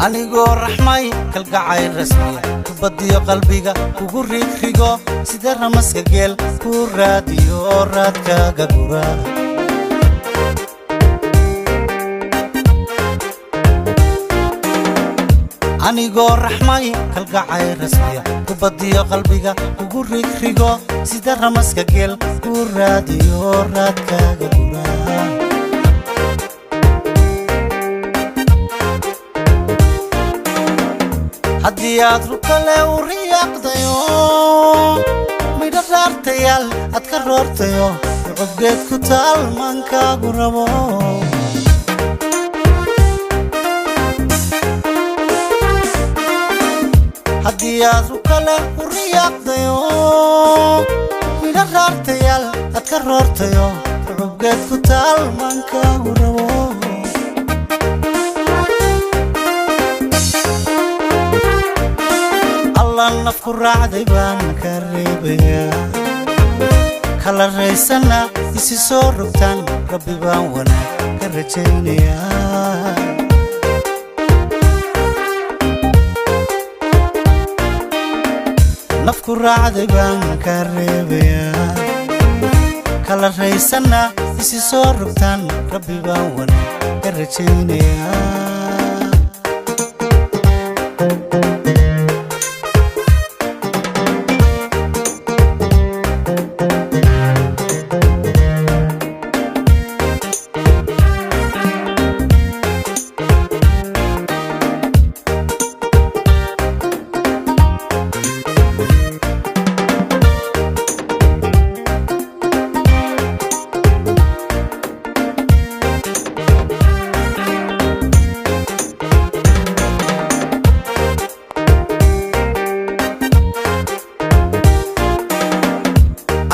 anigoo raxmay kalgacay rasmiya badiyo qalbiga ugu riixigo sida ramaska geel ku raadiyo raadkaaga gura anigoo raxmay kalgacay rasmiya badiyo qalbiga ugu riixigo sida ramaska geel ku raadiyo raadkaaga gura haddii aad rukale u riyaaqdayo midho raartayaal aad ka roortayo cubgeed ku taal maankaagu rabo haddii aad rukale u riyaaqdayo midho raartayaal aad ka roortayo cubgeed ku taal maankaagu rabo nafku raacday baan ka reebayaa kala raysana isi soo rogtaan rabbi baan wanaag ka rajaynayaa nafku raacday baan ka reebayaa kala raysana isi soo rogtaan rabbi baan wanaag ka rajaynayaa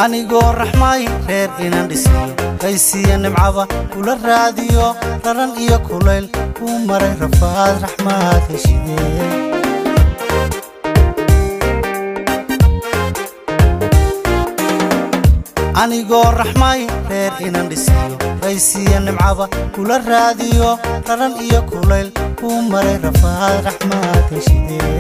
anigoo raxmay reer inaan dhisiyo qaysiya nimcaba kula raadiyo raran iyo kulayl ku maray rafaad raxmaad heshidee anigoo raxmay reer inaan dhisiyo qaysiya nimcaba kula raadiyo raran iyo kulayl ku maray rafaad raxmaad heshidee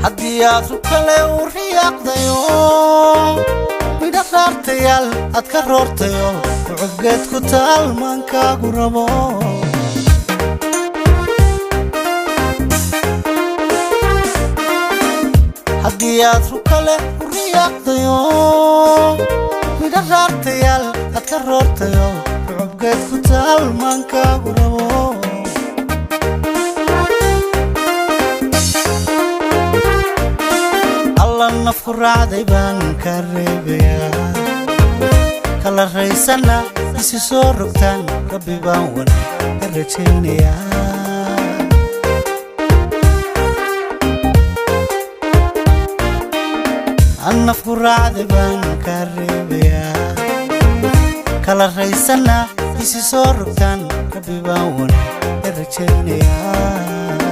haddii aad rukale u riyaaqdayo midho raartayaal aad ka roortayo cubgeed ku taal maankaagu rabo haddii aad rukale u riyaaqdayo midho raartayaal aad ka roortayo cubgeed ku taal maankaagu rabo nafku raacday baan ka reebayaa kala raysana isi soo rogtaan rabbi baan wanaag ka rajaynayaa nafku raacday baan ka reebayaa kala raysana isi soo rogtaan rabbi baan wanaag ka rajaynayaa